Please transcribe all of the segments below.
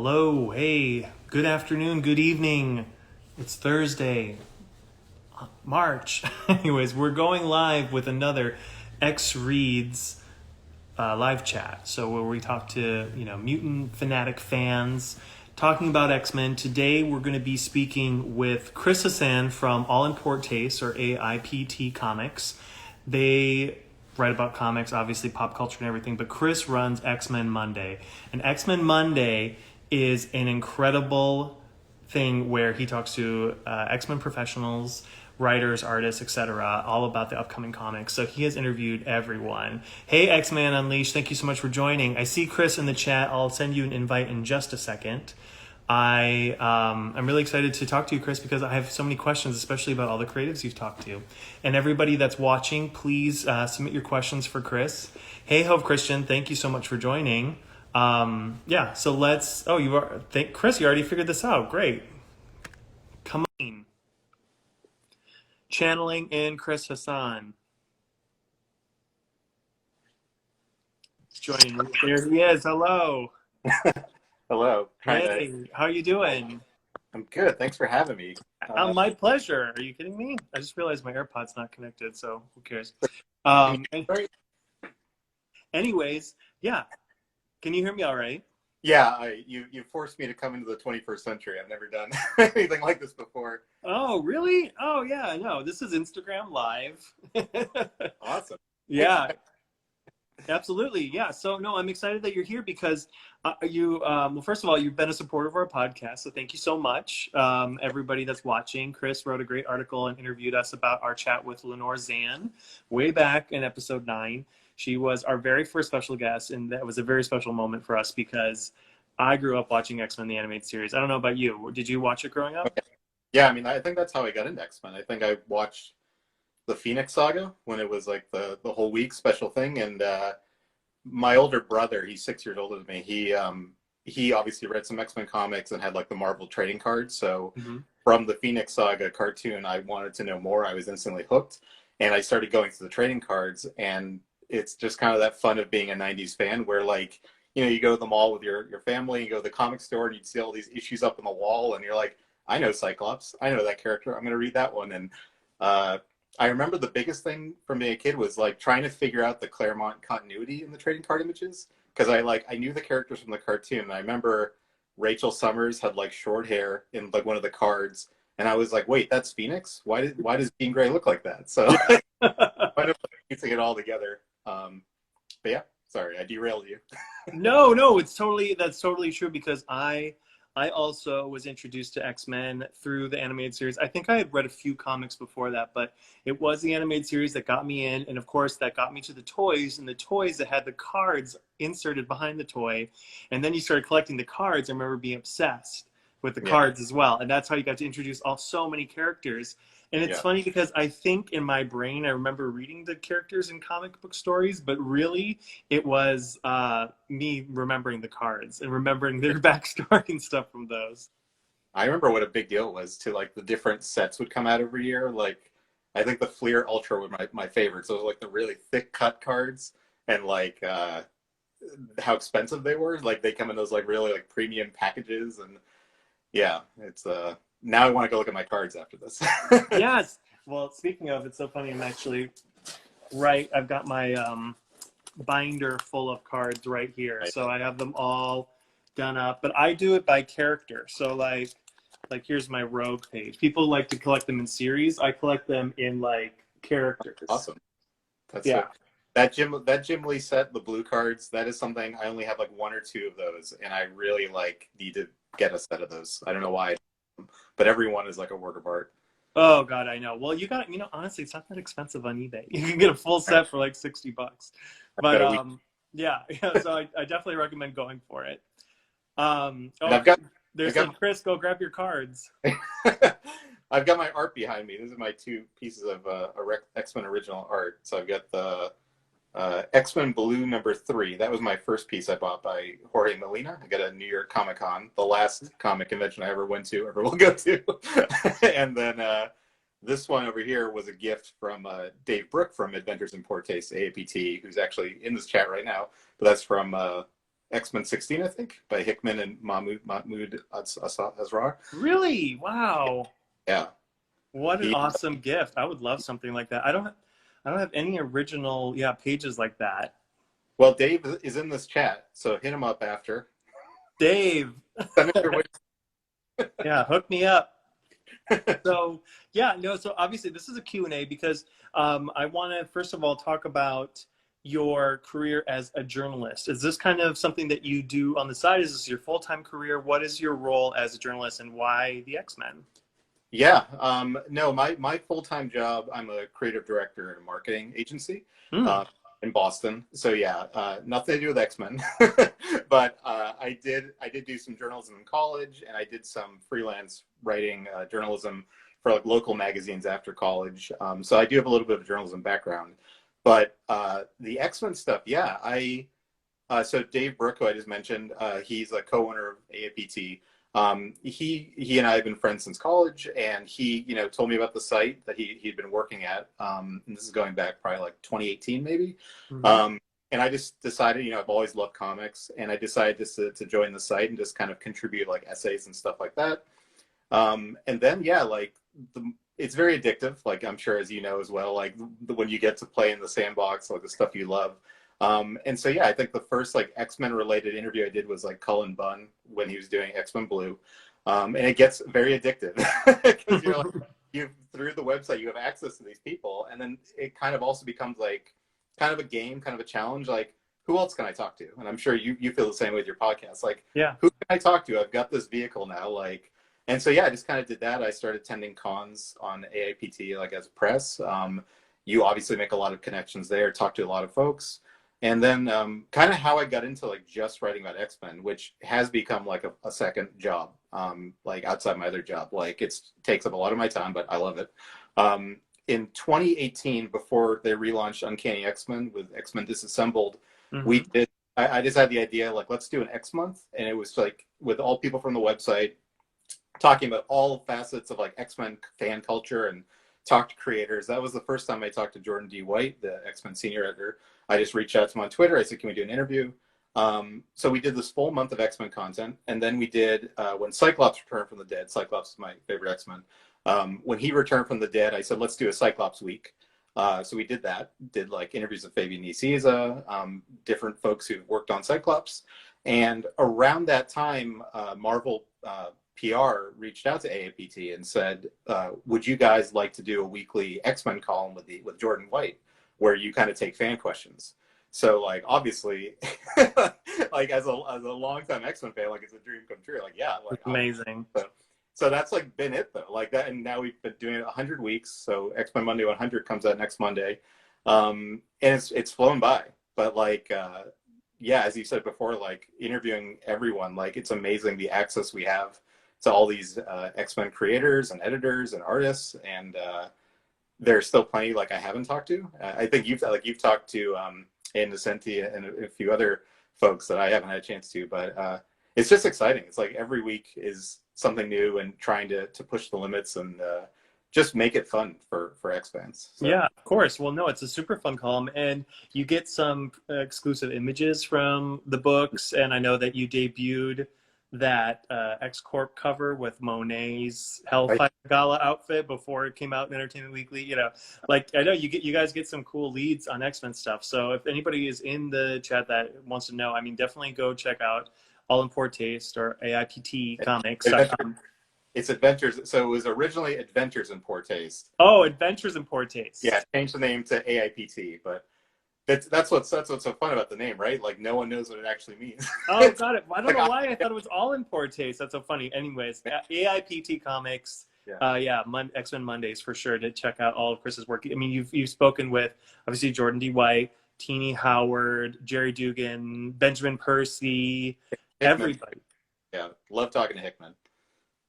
Hello, hey, good afternoon, good evening. It's Thursday, March. Anyways, we're going live with another X Reads live chat. So where we talk to, mutant fanatic fans talking about X-Men. Today we're going to be speaking with Chris Hassan from All in Poor Taste, or AIPT Comics. They write about comics, obviously pop culture and everything, but Chris runs X-Men Monday. And X-Men Monday is an incredible thing where he talks to X-Men professionals, writers, artists, etc., all about the upcoming comics. So he has interviewed everyone. Hey, X-Man Unleashed, thank you so much for joining. I see Chris in the chat. I'll send you an invite in just a second. I'm really excited to talk to you, Chris, because I have so many questions, especially about all the creatives you've talked to. And everybody that's watching, please submit your questions for Chris. Hey, Hove Christian, thank you so much for joining. So let's. Oh, Chris, you already figured this out. Great. Come on. Channeling in Chris Hassan. Joining. There he is. Hello. Hello. Hey, how are you doing? I'm good. Thanks for having me. My pleasure. Are you kidding me? I just realized my AirPod's not connected, so who cares? Anyways, yeah. Can you hear me all right? Yeah, you forced me to come into the 21st century. I've never done anything like this before. Oh, really? Oh, yeah. No, this is Instagram Live. Awesome. Yeah. Absolutely. Yeah. So, no, I'm excited that you're here because well, first of all, you've been a supporter of our podcast. So thank you so much. Everybody that's watching, Chris wrote a great article and interviewed us about our chat with Lenore Zan way back in episode 9. She was our very first special guest, and that was a very special moment for us because I grew up watching X-Men, the animated series. I don't know about you. Did you watch it growing up? Okay. Yeah, I mean, I think that's how I got into X-Men. I think I watched the Phoenix Saga when it was like the whole week special thing, and my older brother, he's 6 years older than me, he obviously read some X-Men comics and had like the Marvel trading cards. So from the Phoenix Saga cartoon, I wanted to know more. I was instantly hooked, and I started going through the trading cards, and it's just kind of that fun of being a 90s fan where, like, you go to the mall with your family, you go to the comic store, and you'd see all these issues up on the wall, and you're like, I know Cyclops, I know that character, I'm going to read that one. And I remember the biggest thing from being a kid was like trying to figure out the Claremont continuity in the trading card images, because I knew the characters from the cartoon, and I remember Rachel Summers had like short hair in like one of the cards, and I was like, wait, that's Phoenix? Why does Jean Grey look like that? So I ended up piecing it all together. But yeah, sorry, I derailed you. No, that's totally true because I also was introduced to X-Men through the animated series. I think I had read a few comics before that, but it was the animated series that got me in. And of course, that got me to the toys, and the toys that had the cards inserted behind the toy. And then you started collecting the cards. I remember being obsessed with the cards as well. And that's how you got to introduce so many characters. And it's funny because I think in my brain, I remember reading the characters in comic book stories, but really it was me remembering the cards and remembering their backstory and stuff from those. I remember what a big deal it was to like the different sets would come out every year. Like, I think the Fleer Ultra were my favorites. Those were like the really thick cut cards, and like how expensive they were. Like, they come in those like really like premium packages, and yeah, it's now I want to go look at my cards after this. Yes. Well, speaking of, it's so funny. I'm actually I've got my binder full of cards right here. So I have them all done up, but I do it by character. So like here's my Rogue page. People like to collect them in series. I collect them in like characters. Awesome. That's that Jim Lee set, the blue cards, that is something I only have like 1 or 2 of those, and I really need to get a set of those. I don't know why, but every one is like a work of art. Oh God, I know. Well, you got, honestly, it's not that expensive on eBay. You can get a full set for like $60. But so I definitely recommend going for it. Chris, go grab your cards. I've got my art behind me. These are my 2 pieces of X-Men original art. So I've got the X-Men Blue #3. That was my first piece I bought by Jorge Molina. I got a New York Comic Con, the last comic convention I ever will go to. And then this one over here was a gift from Dave Brook from Adventures in Poor Taste, AIPT, who's actually in this chat right now. But that's from X-Men 16, I think, by Hickman and Mahmoud Asrar. Really? Wow. Yeah. What an He, awesome gift. I would love something like that. I don't have any original, yeah, pages like that. well, Dave is in this chat, so hit him up after. Dave, Send him your way. yeah, hook me up. So, yeah, no, so obviously this is a Q&A because I want to first of all talk about your career as a journalist. Is this kind of something that you do on the side? Is this your full-time career? What is your role as a journalist and why the X-Men? Yeah. No, my full-time job, I'm a creative director in a marketing agency Mm. uh, in Boston. So yeah, nothing to do with X-Men, but I did do some journalism in college, and I did some freelance writing journalism for like local magazines after college. So I do have a little bit of journalism background, but the X-Men stuff, yeah, so Dave Brooke, who I just mentioned, he's a co-owner of AIPT. He and I have been friends since college, and he, told me about the site that he'd been working at. And this is going back probably like 2018, maybe. Hmm. Um, and I just decided, I've always loved comics, and I decided just to join the site and just kind of contribute like essays and stuff like that. And then, yeah, like it's very addictive. Like I'm sure, as you know as well, like when you get to play in the sandbox, like the stuff you love. And so, yeah, I think the first like X-Men related interview I did was like Cullen Bunn when he was doing X-Men Blue. And it gets very addictive because you're like, through the website, you have access to these people. And then it kind of also becomes like kind of a game, kind of a challenge. Like, who else can I talk to? And I'm sure you feel the same with your podcast. Like, Yeah. who can I talk to? I've got this vehicle now. Like, and so, yeah, I just kind of did that. I started attending cons on AIPT, like as a press. You obviously make a lot of connections there, talk to a lot of folks. And then kind of how I got into like just writing about X-Men, which has become like a second job, like outside my other job. Like it takes up a lot of my time, but I love it. In 2018, before they relaunched Uncanny X-Men with X-Men Disassembled, Hmm. we did. I just had the idea like let's do an X month, and it was like with all people from the website talking about all facets of like X-Men fan culture and talk to creators. That was the first time I talked to Jordan D. White, the X-Men senior editor. I just reached out to him on Twitter. I said, can we do an interview? So we did this full month of X-Men content. And then we did, when Cyclops returned from the dead, Cyclops is my favorite X-Men. When he returned from the dead, I said, let's do a Cyclops week. So we did that, did like interviews with Fabian Nicieza, different folks who've worked on Cyclops. And around that time, Marvel PR reached out to AIPT and said, would you guys like to do a weekly X-Men column with Jordan White, where you kind of take fan questions? So like, obviously, like as a longtime X-Men fan, like it's a dream come true. Like, yeah, like Amazing. so that's like been it though, like that. And now we've been doing it 100 weeks. So X-Men Monday 100 comes out next Monday. And it's flown by, but like, yeah, as you said before, like interviewing everyone, like it's amazing the access we have to all these X-Men creators and editors and artists, and there's still plenty like I haven't talked to. I think you've talked to Ann Nocenti and a few other folks that I haven't had a chance to, but it's just exciting. It's like every week is something new and trying to push the limits and just make it fun for X fans. So. Yeah, of course. Well, no, it's a super fun column, and you get some exclusive images from the books. And I know that you debuted that X Corp cover with Monet's Right. Hellfire Gala outfit before it came out in Entertainment Weekly. Like I know you guys get some cool leads on X-Men stuff. So if anybody is in the chat that wants to know, I mean, definitely go check out All in Poor Taste or AIPTcomics.com. It's Adventures. So it was originally Adventures in Poor Taste. Oh, Adventures in Poor Yeah, Taste. changed the name to AIPT, but that's what's so fun about the name, right? Like no one knows what it actually means. Oh, got it. I don't Like know why I thought it was all in poor taste. That's so funny. Anyways, AIPT Comics. yeah, Yeah, X-Men Mondays for sure to check out all of Chris's work. I mean, you've spoken with obviously Jordan D. White, Teenie Howard, Jerry Dugan, Benjamin Percy, Hickman. everybody. Yeah, love talking to Hickman.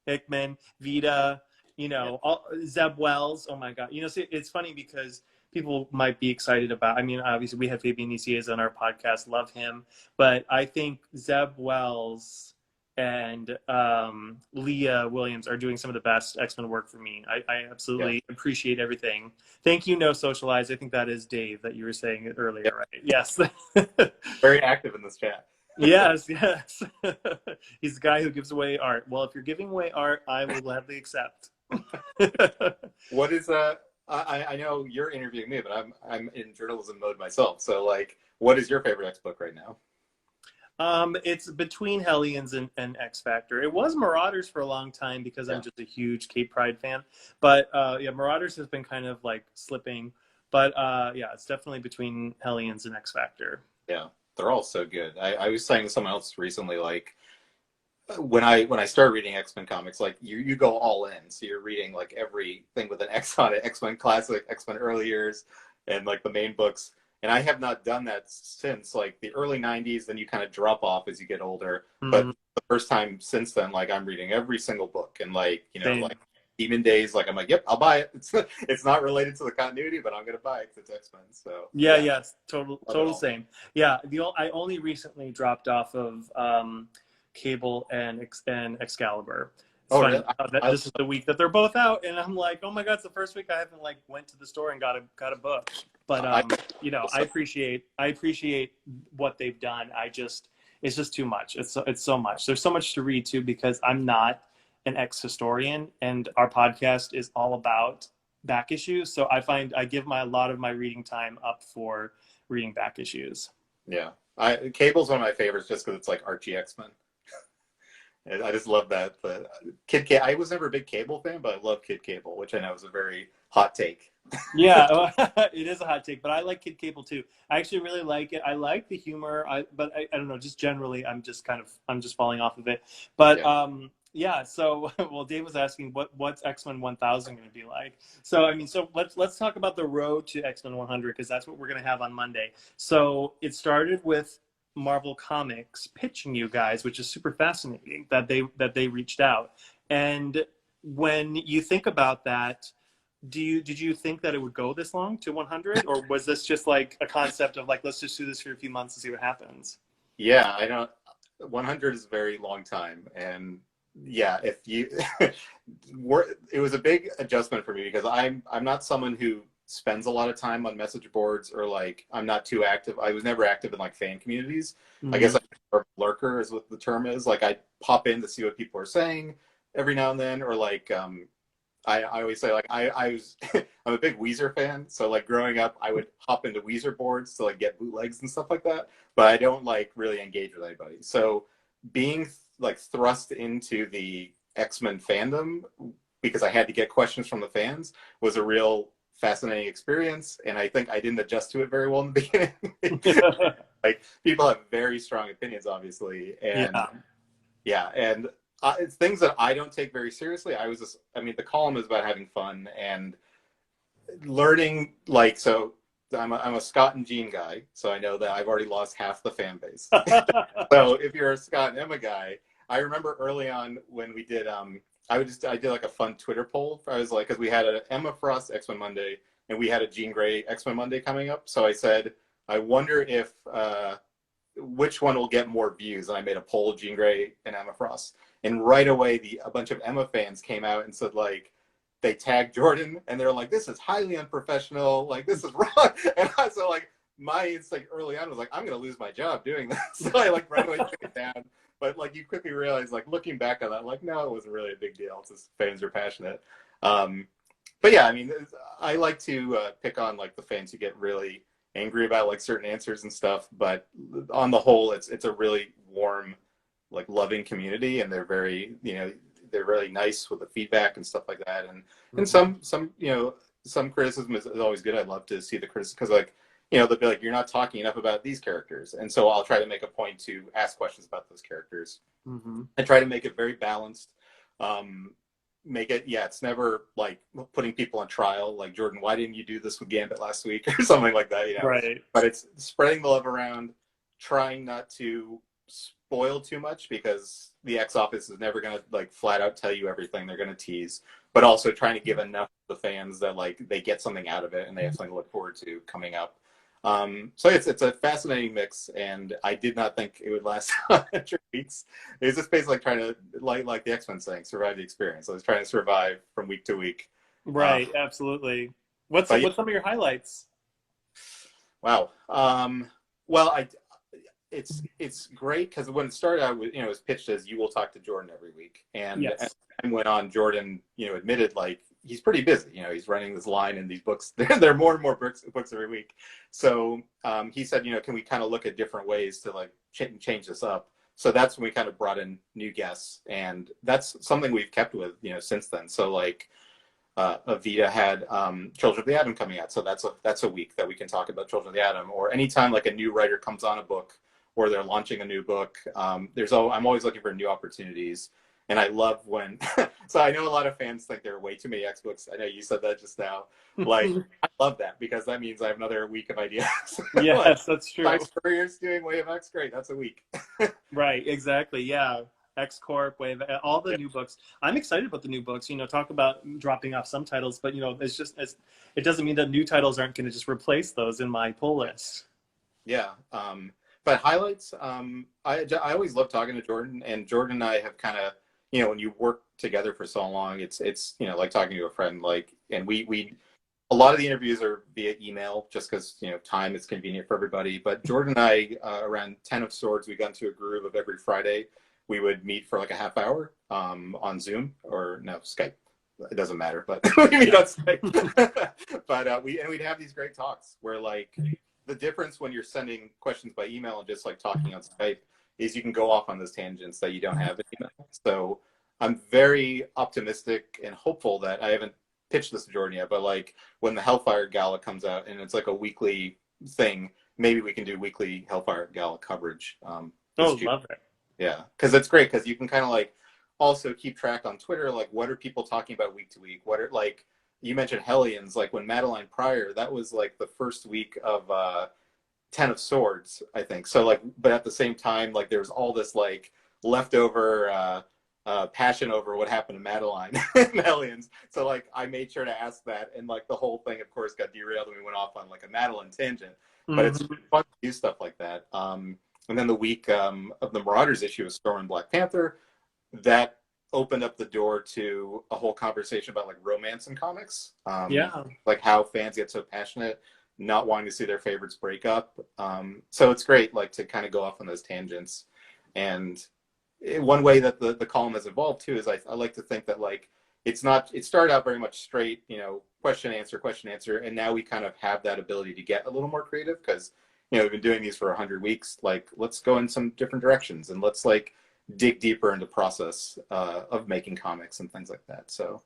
Hickman, Vita, Yeah, Zeb Wells. Oh my God. See, it's funny because people might be excited about, I mean, obviously we have Fabian Nicieza on our podcast, love him, but I think Zeb Wells and Leah Williams are doing some of the best X-Men work for me. I absolutely yeah, appreciate everything. Thank you, No Socialize. I think that is Dave that you were saying yeah. earlier, right? Yes. Very active in this chat. Yes, yes. He's the guy who gives away art. Well, if you're giving away art, I will gladly accept. What is I know you're interviewing me, but I'm in journalism mode myself. So like, what is your favorite X book right now? It's between Hellions and X Factor. It was Marauders for a long time because I'm Yeah, just a huge Cape Pride fan. But yeah, Marauders has been kind of like slipping. But yeah, it's definitely between Hellions and X Factor. yeah, they're all so good. I was saying to someone else recently, like when I started reading X-Men comics, like you go all in. So you're reading like everything with an X on it, X-Men Classic, X-Men Early Years, and like the main books. And I have not done that since like the early 90s. Then you kind of drop off as you get older. But Mm, the first time since then, like I'm reading every single book, and like, same. like Demon Days, like I'm like, yep, I'll buy it. It's not related to the continuity, but I'm gonna buy it because it's X-Men. So Yeah, yeah, yes, total, love it total all. same. Yeah, I only recently dropped off of Cable and Excalibur. It's Oh funny really? that I this is the week that they're both out, and I'm like, oh my god, it's the first week I haven't like went to the store and got a book. But I I appreciate what they've done. It's just too much. It's so much. There's so much to read too because I'm not an ex historian, and our podcast is all about back issues. So I find I give a lot of my reading time up for reading back issues. Yeah, Cable's one of my favorites just because it's like Archie X-Men. And I just love that. But I was never a big Cable fan, but I love Kid Cable, which I know is a very hot take. Yeah, it is a hot take, but I like Kid Cable too. I actually really like it. I like the humor, but I don't know. Just generally, I'm just falling off of it. But Yeah, yeah. So well, Dave was asking what's X-Men 1000 going to be like. So I mean, so let's talk about the road to X-Men 100 because that's what we're going to have on Monday. So it started with Marvel Comics pitching you guys, which is super fascinating that they reached out. And when you think about that, did you think that it would go this long to 100, or was this just like a concept of like let's just do this for a few months and see what happens? yeah. I know 100 is a very long time, and yeah, if you it was a big adjustment for me because I'm not someone who spends a lot of time on message boards or like I'm not too active. I was never active in like fan communities. I guess Mm-hmm. I'm more of a lurker is what the term is. Like I pop in to see what people are saying every now and then, or like I always say like I was I'm a big Weezer fan, so like growing up I would hop into Weezer boards to like get bootlegs and stuff like that, but I don't like really engage with anybody. So being like thrust into the X-Men fandom because I had to get questions from the fans was a real fascinating experience, and I think I didn't adjust to it very well in the beginning. Like people have very strong opinions, obviously, and Yeah. yeah, and it's things that I don't take very seriously. I mean, the column is about having fun and learning. Like, so I'm a Scott and Jean guy, so I know that I've already lost half the fan base. So if you're a Scott and Emma guy, I remember early on when we did, I did like a fun Twitter poll. I was like, because we had an Emma Frost X-Men Monday and we had a Jean Grey X-Men Monday coming up. So I said, I wonder if which one will get more views. And I made a poll, Jean Grey and Emma Frost. And right away, a bunch of Emma fans came out and said like, they tagged Jordan and they're like, this is highly unprofessional. Like this is wrong. And I so like my instinct early on was like, I'm gonna lose my job doing this. So I like right away took it down. But like you quickly realize, like looking back on that, like no, it wasn't really a big deal. It's just fans are passionate. Um, but yeah, I mean, I like to pick on like the fans who get really angry about like certain answers and stuff. But on the whole, it's a really warm, like loving community, and they're very they're really nice with the feedback and stuff like that. And Mhm. some some criticism is always good. I love to see the criticism because like they'll be like, you're not talking enough about these characters, and so I'll try to make a point to ask questions about those characters Mhm. and try to make it very balanced. Make it, yeah, it's never like putting people on trial like, Jordan, why didn't you do this with Gambit last week or something like that, Right. but it's spreading the love around, trying not to spoil too much because the X office is never going to like flat out tell you everything. They're going to tease, but also trying to give enough to the fans that like they get something out of it and they have something to look forward to coming up. So it's a fascinating mix, and I did not think it would last 100 weeks. It was just basically like trying to, like the X-Men saying, survive the experience. I was trying to survive from week to week. Uh, Right. Absolutely. but yeah, What's some of your highlights? wow. Well, it's great because when it started out, it was pitched as you will talk to Jordan every week, and as Yes. time went on, Jordan admitted like he's pretty busy. He's running this line and these books. There are more and more books every week. So he said, can we kind of look at different ways to like change this up? So that's when we kind of brought in new guests, and that's something we've kept with since then. So like Avita had Children of the Atom coming out, so that's a week that we can talk about Children of the Atom, or anytime like a new writer comes on a book or they're launching a new book. I'm always looking for new opportunities, and I love when. So I know a lot of fans think there are way too many X books. I know you said that just now. Like I love that because that means I have another week of ideas. Yes, like, that's true. Science Courier's doing Way of X, great. That's a week. Right, exactly. Yeah. X Corp, Wave, all the new books. I'm excited about the new books. Talk about dropping off some titles, but it doesn't mean that new titles aren't going to just replace those in my pull list. Yeah. But highlights, I always love talking to Jordan, and Jordan and I have kind of, when you work together for so long, it's like talking to a friend, like, and we a lot of the interviews are via email just because, time is convenient for everybody. But Jordan and I, around 10 of Swords, we got into a groove of every Friday. We would meet for like a half hour on Zoom or no, Skype. It doesn't matter, but we meet on Skype. But we'd have these great talks where like the difference when you're sending questions by email and just like talking on Skype is you can go off on those tangents that you don't have in email. So I'm very optimistic and hopeful that I haven't pitched this to Jordan yet, but like when the Hellfire Gala comes out and it's like a weekly thing, maybe we can do weekly Hellfire Gala coverage. Love it. Yeah, because it's great because you can kind of like also keep track on Twitter, like what are people talking about week to week? What are, like you mentioned Hellions, like when Madeline Pryor, that was like the first week of 10 of Swords, I think. So like, but at the same time, like there's all this like leftover passion over what happened to Madeline and Hellions. So like I made sure to ask that, and like the whole thing, of course, got derailed and we went off on like a Madeline tangent. But it's fun to do stuff like that. And then the week of the Marauders issue of Storm and Black Panther, that opened up the door to a whole conversation about like romance in comics. Like how fans get so passionate, not wanting to see their favorites break up. So it's great like to kind of go off on those tangents. And one way that the column has evolved too is I like to think that like it started out very much straight, question, answer. And now we kind of have that ability to get a little more creative because we've been doing these for 100 weeks. Like, let's go in some different directions and let's like dig deeper into process of making comics and things like that. So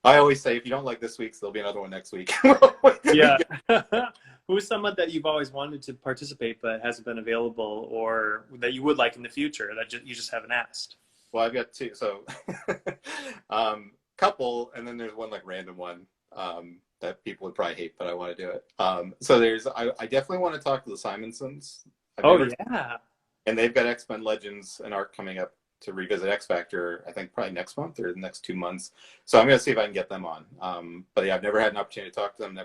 I always say, if you don't like this week's, there'll be another one next week. Yeah. Who's someone that you've always wanted to participate but hasn't been available, or that you would like in the future that you just haven't asked? Well, I've got two. So couple, and then there's one like random one. That people would probably hate, but I want to do it. So I definitely want to talk to the Simonsons. Yeah. And they've got X-Men Legends and arc coming up to revisit X Factor, I think probably next month or the next 2 months. So I'm going to see if I can get them on. But yeah, I've never had an opportunity to talk to them,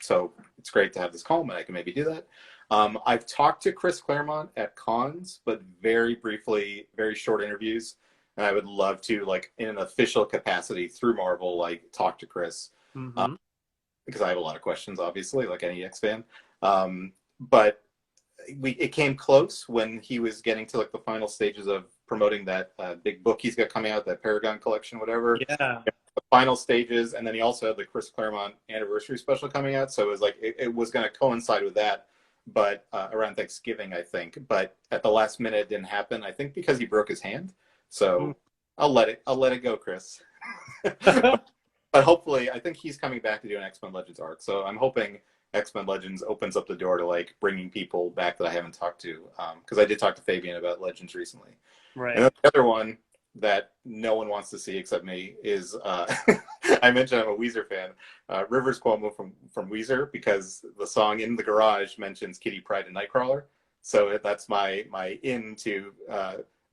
so it's great to have this column and I can maybe do that. I've talked to Chris Claremont at cons, but very briefly, very short interviews. And I would love to, like, in an official capacity through Marvel, like, talk to Chris. Because I have a lot of questions, obviously, like any X fan. But it came close when he was getting to like the final stages of promoting that big book he's got coming out, that Paragon collection, whatever. Yeah. The final stages, and then he also had the Chris Claremont anniversary special coming out, so it was like it was going to coincide with that, but around Thanksgiving, I think. But at the last minute, it didn't happen. I think because he broke his hand. So I'll let it go, Chris. But hopefully, I think he's coming back to do an X-Men Legends arc. So I'm hoping X-Men Legends opens up the door to like bringing people back that I haven't talked to. Because I did talk to Fabian about Legends recently. Right. And then the other one that no one wants to see except me is I mentioned I'm a Weezer fan. Rivers Cuomo from Weezer, because the song "In the Garage" mentions Kitty Pryde and Nightcrawler. So that's my into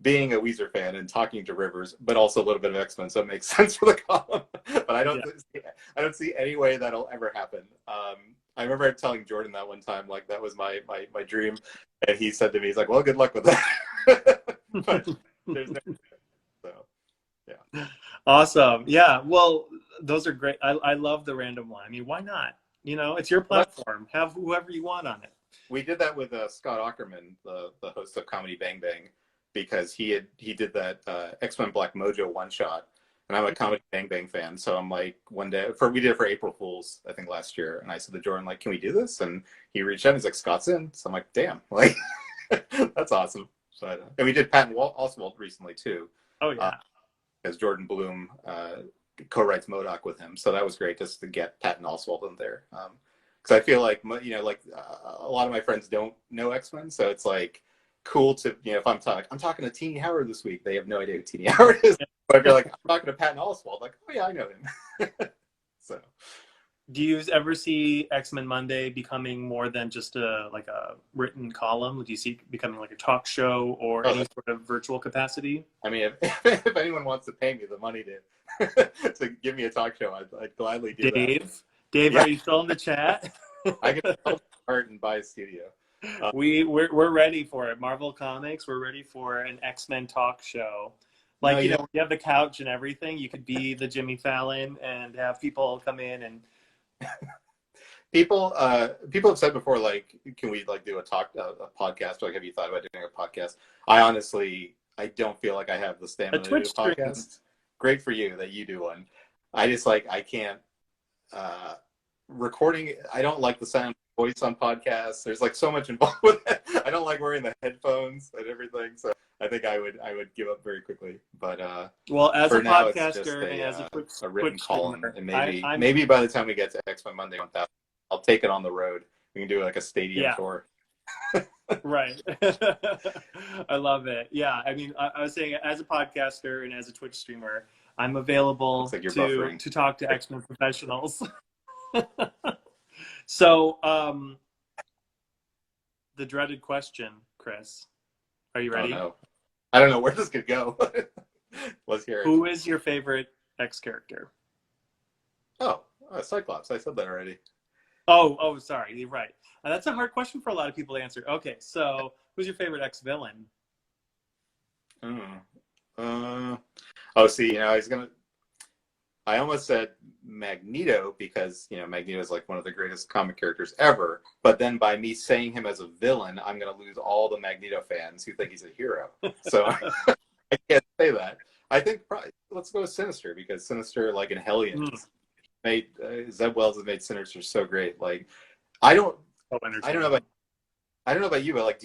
being a Weezer fan and talking to Rivers, but also a little bit of X-Men, so it makes sense for the column. But I don't see any way that'll ever happen. I remember telling Jordan that one time, like that was my dream, and he said to me, he's like, "Well, good luck with that." But there's no, so yeah. Awesome. Yeah. Well, those are great. I love the random one. I mean, why not? It's your platform. Have whoever you want on it. We did that with Scott Aukerman, the host of Comedy Bang Bang, because he did that X-Men Black Mojo one shot, and I'm a Comedy Bang Bang fan. So I'm like, one day we did it for April Fools, I think last year, and I said to Jordan, like, can we do this? And he reached out, and he's like, Scott's in. So I'm like, damn, like that's awesome. So and we did Patton Oswalt recently too. Oh yeah. Because Jordan Bloom co-writes MODOK with him, so that was great just to get Patton Oswalt in there. Because I feel like a lot of my friends don't know X-Men, so it's like cool to if I'm talking to Teenie Howard this week, they have no idea who Teenie Howard is. But if you're like, I'm talking to Patton Oswalt, like, oh yeah, I know him. So, do you ever see X-Men Monday becoming more than just a written column? Do you see it becoming like a talk show or any sort of virtual capacity? I mean, if anyone wants to pay me the money to give me a talk show, I'd gladly do that. Dave, yeah. Are you still in the chat? I can help start and buy a studio. We're ready for it. Marvel Comics, we're ready for an X-Men talk show. Like, you have the couch and everything. You could be the Jimmy Fallon and have people come in and people have said before, like, can we do a podcast? Like, have you thought about doing a podcast? I don't feel like I have the stamina to do a podcast. Great for you that you do one. I just I can't recording. I don't like the sound of voice on podcasts. There's so much involved with it. I don't like wearing the headphones and everything. So I think I would give up very quickly. But well, as a now, podcaster and as a written column, and maybe by the time we get to X-Men Monday 1000, I'll take it on the road. We can do a stadium tour. Right. I love it. Yeah. I mean, I was saying, as a podcaster and as a Twitch streamer, I'm available to talk to X-Men professionals. So, the dreaded question, Chris, are you ready? Oh, no. I don't know where this could go. Let's hear it. Who is your favorite X character? Oh, Cyclops. I said that already. Oh, sorry. You're right. That's a hard question for a lot of people to answer. Okay, so who's your favorite X villain? See, I almost said Magneto because Magneto is one of the greatest comic characters ever. But then by me saying him as a villain, I'm going to lose all the Magneto fans who think he's a hero. So I can't say that. I think let's go with Sinister, because Sinister, in Hellions, Zeb Wells has made Sinister so great. I don't know about you, but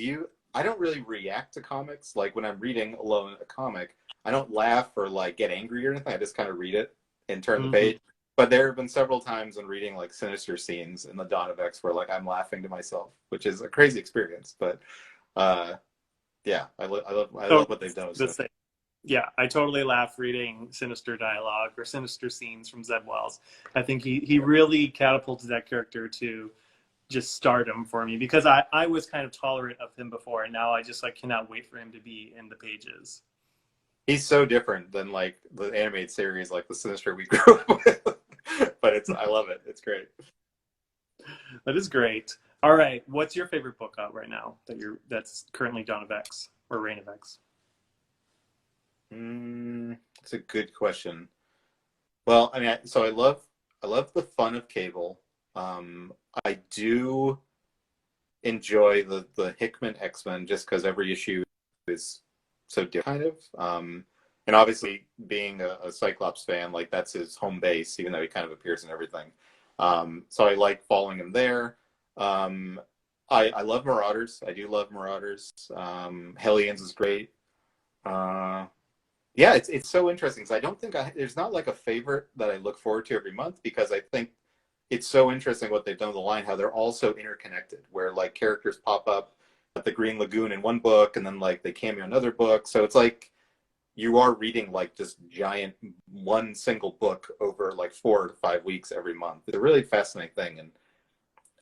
I don't really react to comics. When I'm reading alone a comic, I don't laugh or get angry or anything. I just kind of read it and turn the page. But there have been several times when reading Sinister scenes in the Dawn of X where I'm laughing to myself, which is a crazy experience. But yeah, I love what they've done. Yeah, I totally laugh reading Sinister dialogue or Sinister scenes from Zeb Wells. I think he really catapulted that character to just stardom for me, because I was kind of tolerant of him before, and now I just cannot wait for him to be in the pages. He's so different than the animated series, the Sinister we grew up with. But I love it. It's great. That is great. All right, what's your favorite book out right now that's currently Dawn of X or Reign of X? That's a good question. Well, I mean, I love the fun of Cable. I do enjoy the Hickman X-Men just because every issue is so different, kind of. And obviously, being a Cyclops fan, that's his home base, even though he kind of appears in everything. So I like following him there. I love Marauders. I do love Marauders. Hellions is great. Yeah, it's so interesting because I don't think there's not a favorite that I look forward to every month, because I think it's so interesting what they've done with the line, how they're all so interconnected, where characters pop up at the Green Lagoon in one book and then they cameo in another book. So it's you are reading this giant one single book over 4 to 5 weeks every month. It's a really fascinating thing. And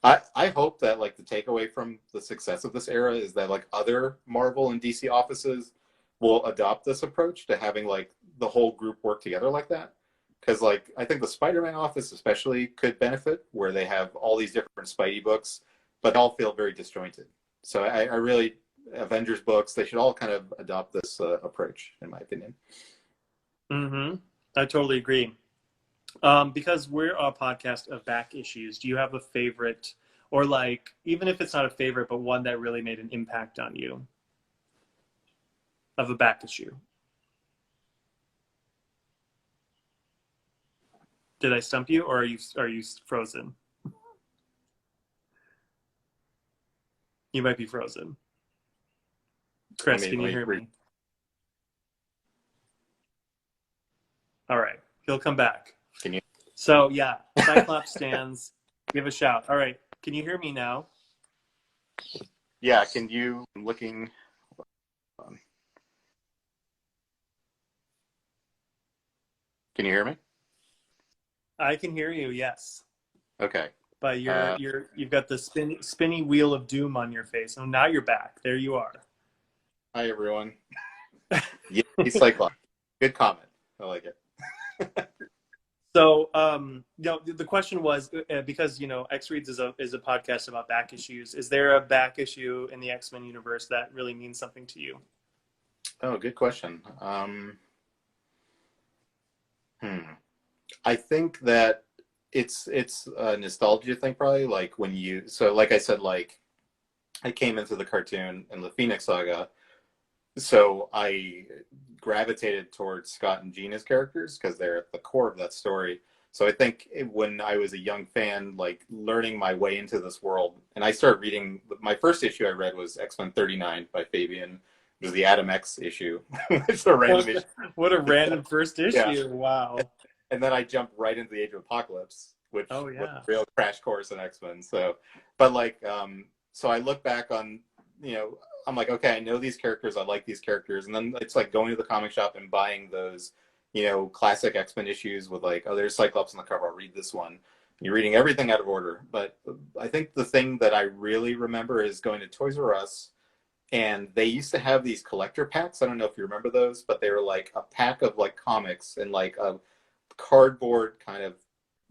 I hope that the takeaway from the success of this era is that other Marvel and DC offices will adopt this approach to having the whole group work together like that. Because I think the Spider-Man office especially could benefit, where they have all these different Spidey books, but they all feel very disjointed. So I really, Avengers books, they should all kind of adopt this approach, in my opinion. I totally agree. Because we're a podcast of back issues, do you have a favorite or like even if it's not a favorite, but one that really made an impact on you of a back issue. Did I stump you, or are you frozen? You might be frozen. Let Chris, me can you let me hear read. me? All right, he'll come back. Can you? So yeah, Cyclops stands. Give a shout. All right, can you hear me now? Yeah. Can you? I'm looking. Can you hear me? I can hear you. Yes, Okay. but Uh, you've got the spinny wheel of doom on your face. Oh, now you're back. There you are. Hi everyone. Yeah, Cyclops. Good comment. I like it. So, the question was because X Reads is a podcast about back issues. Is there a back issue in the X-Men universe that really means something to you? Oh, good question. I think that it's a nostalgia thing, probably. Like when you like I said, like I came into the cartoon and the Phoenix Saga, so I gravitated towards Scott and Gina's characters because they're at the core of that story. So I think when I was a young fan, like learning my way into this world, and I started reading. My first issue I read was X-Men 39 by Fabian. It was the Adam X issue. It's a random issue. What a random first Yeah. issue! Wow. And then I jumped right into the Age of Apocalypse, which Oh was yeah. a real crash course in X-Men. So, but like, so I look back on, I'm like, okay, I know these characters, I like these characters, and then it's like going to the comic shop and buying those, classic X-Men issues with like, oh, there's Cyclops on the cover, I'll read this one. You're reading everything out of order, but I think the thing that I really remember is going to Toys R Us, and they used to have these collector packs. I don't know if you remember those, but they were like a pack of like comics and like a cardboard kind of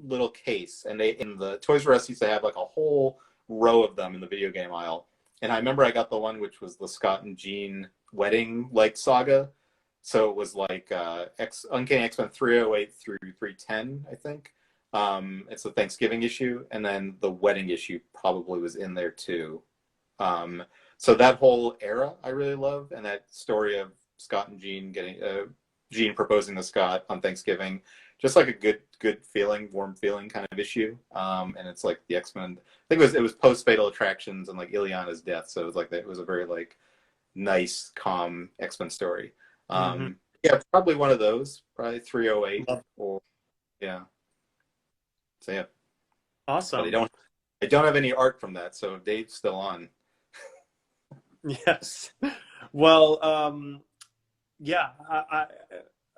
little case, and they in the Toys R Us used to have like a whole row of them in the video game aisle. And I remember I got the one which was the Scott and Jean wedding like saga. So it was like Uncanny X-Men 308 through 310, I think. It's the Thanksgiving issue, and then the wedding issue probably was in there too. So that whole era I really love, and that story of Scott and Jean getting Jean proposing to Scott on Thanksgiving, just like a good feeling, warm feeling kind of issue. And it's like the X-Men. I think it was post Fatal Attractions and like Ileana's death, so it was like that. It was a very like nice, calm X-Men story. Mm-hmm. Yeah, probably one of those. Probably 308 or yeah. So yeah, but I Awesome. don't have any art from that. So Dave's still on. Yes. Well, yeah.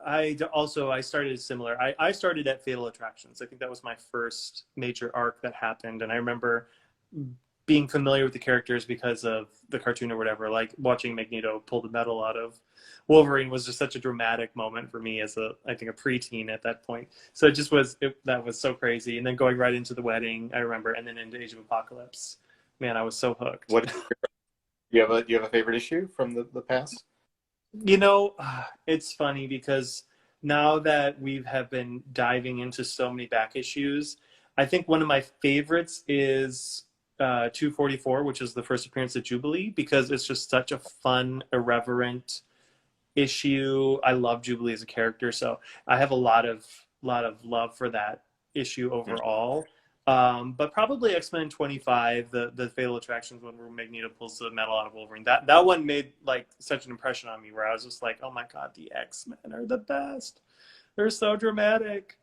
I started similar. I started at Fatal Attractions. I think that was my first major arc that happened, and I remember being familiar with the characters because of the cartoon or whatever. Like watching Magneto pull the metal out of Wolverine was just such a dramatic moment for me as I think a preteen at that point. So it just was that was so crazy. And then going right into the wedding, I remember, and then into Age of Apocalypse. Man, I was so hooked. What do you have a favorite issue from the past? It's funny because now that we have been diving into so many back issues, I think one of my favorites is 244, which is the first appearance of Jubilee, because it's just such a fun, irreverent issue. I love Jubilee as a character, so I have a lot of love for that issue overall. But probably X-Men 25, the Fatal Attractions one where Magneto pulls the metal out of Wolverine. That one made like such an impression on me where I was just like, oh my god, the X-Men are the best. They're so dramatic.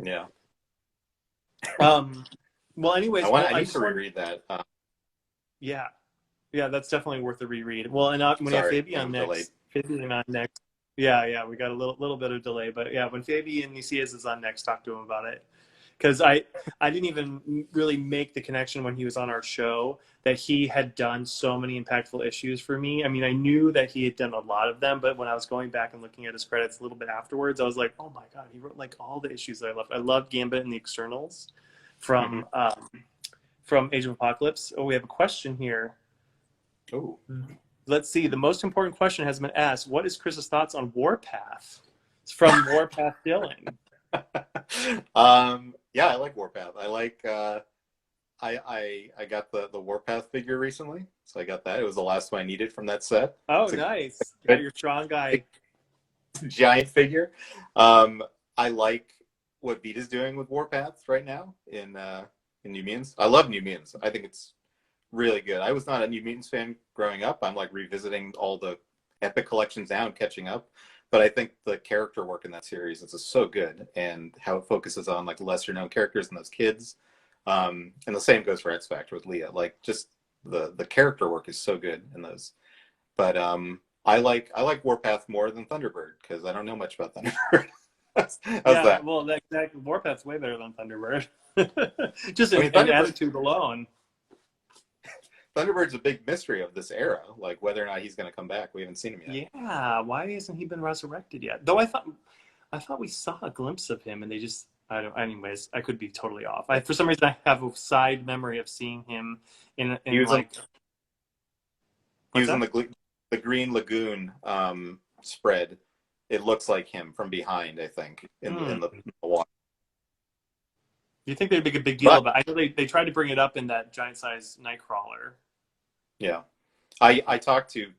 Yeah. um, well, anyways, I need to reread that. Yeah, yeah, that's definitely worth a reread. Well, and when you have Sorry, Fabian I'm delayed. next, Fabian on next. Yeah, we got a little bit of delay, but yeah, when Fabian Nicias is on next, talk to him about it. Because I didn't even really make the connection when he was on our show that he had done so many impactful issues for me. I mean, I knew that he had done a lot of them, but when I was going back and looking at his credits a little bit afterwards, I was like, oh my god, he wrote like all the issues that I loved. I loved Gambit and the Externals Mm-hmm. from Age of Apocalypse. Oh, we have a question here. Oh. Let's see. The most important question has been asked. What is Chris's thoughts on Warpath? It's from Warpath Dylan. Yeah, I like Warpath. I like I got the Warpath figure recently, so I got that. It was the last one I needed from that set. Oh, It's a nice. Got good your strong guy. giant figure. I like what Vita's doing with Warpath right now in New Mutants. I love New Mutants. I think it's really good. I was not a New Mutants fan growing up. I'm like revisiting all the Epic collections now and catching up. But I think the character work in that series is just so good, and how it focuses on like lesser known characters and those kids. And the same goes for X Factor with Leah. Like just the character work is so good in those. But I like Warpath more than Thunderbird because I don't know much about Thunderbird. How's Yeah, that? well, that Warpath's way better than Thunderbird. Just I mean, in attitude alone. Thunderbird's a big mystery of this era, like whether or not he's going to come back. We haven't seen him yet. Yeah, why hasn't he been resurrected yet? Though I thought we saw a glimpse of him, and they just I don't. Anyways, I could be totally off. For some reason I have a side memory of seeing him He in was like he what's was in that? the Green Lagoon spread. It looks like him from behind, I think, Hmm. in the water. You think they'd make a big deal But about? I know they tried to bring it up in that giant size Nightcrawler. yeah, I talked to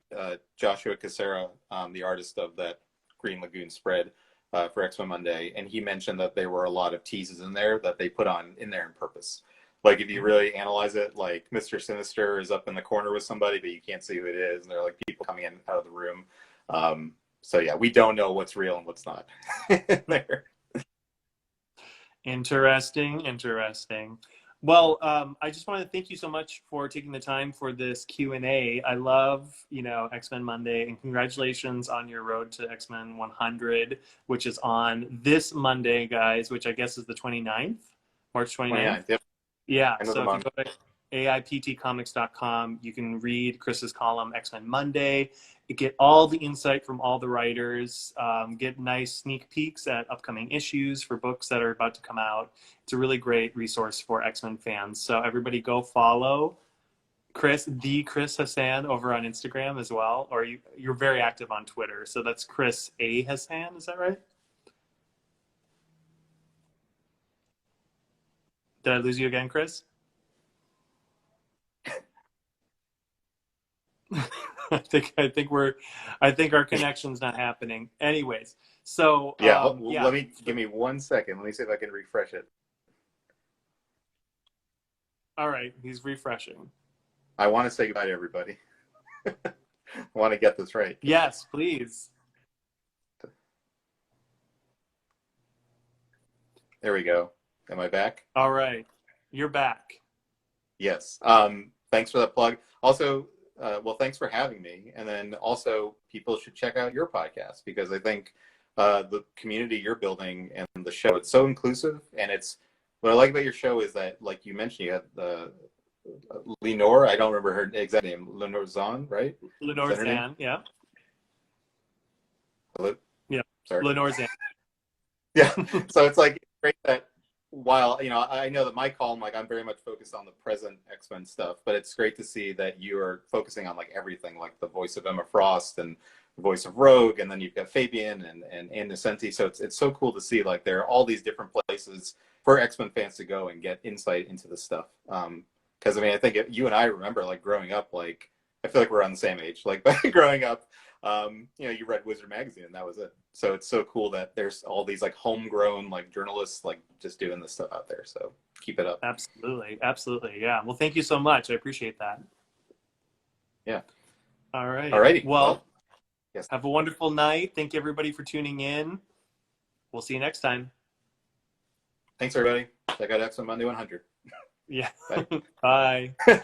Joshua Cassera, the artist of that Green Lagoon spread for X Men Monday, and he mentioned that there were a lot of teases in there that they put on in there on purpose. Like if you really analyze it, like Mister Sinister is up in the corner with somebody, but you can't see who it is, and there are like people coming in and out of the room. So yeah, we don't know what's real and what's not there. Interesting, interesting. Well, I just want to thank you so much for taking the time for this Q&A. I love, X-Men Monday, and congratulations on your road to X-Men 100, which is on this Monday, guys, which I guess is the 29th, March 29th. 29th, yep. Yeah, End of the so if you month. go to AIPTcomics.com, you can read Chris's column, X-Men Monday, get all the insight from all the writers, get nice sneak peeks at upcoming issues for books that are about to come out. It's a really great resource for X-Men fans. So everybody go follow Chris Hassan over on Instagram as well, or you're very active on Twitter. So that's Chris A. Hassan, is that right? Did I lose you again, Chris? I think our connection's not happening. Anyways, so Yeah, yeah. let me give me 1 second. Let me see if I can refresh it. All right, he's refreshing. I want to say goodbye to everybody. I want to get this right. Yes, please. There we go. Am I back? All right, you're back. Yes. Thanks for that plug. Also, well, thanks for having me. And then also, people should check out your podcast because I think the community you're building and the show, it's so inclusive. And it's what I like about your show is that, like you mentioned, you had Lenore. I don't remember her exact name. Lenore Zahn, right? Is Lenore that her name? Zan, yeah. Hello? Yeah, Sorry. Lenore Zan. Yeah. So it's like great that while I know that my column, like I'm very much focused on the present X-Men stuff, but it's great to see that you are focusing on like everything, like the voice of Emma Frost and the voice of Rogue, and then you've got Fabian and Nocenti. So it's so cool to see like there are all these different places for X-Men fans to go and get insight into this stuff. Because I mean, I think you and I remember like growing up, like I feel like we're on the same age. Like growing up, you read Wizard magazine and that was it. So it's so cool that there's all these like homegrown like journalists like just doing this stuff out there. So keep it up. Absolutely, absolutely. Yeah. Well, thank you so much. I appreciate that. Yeah. All right. Alrighty. Well, Yes. have a wonderful night. Thank you, everybody, for tuning in. We'll see you next time. Thanks, everybody. Check out X Men Monday 100. Yeah. Bye. Bye.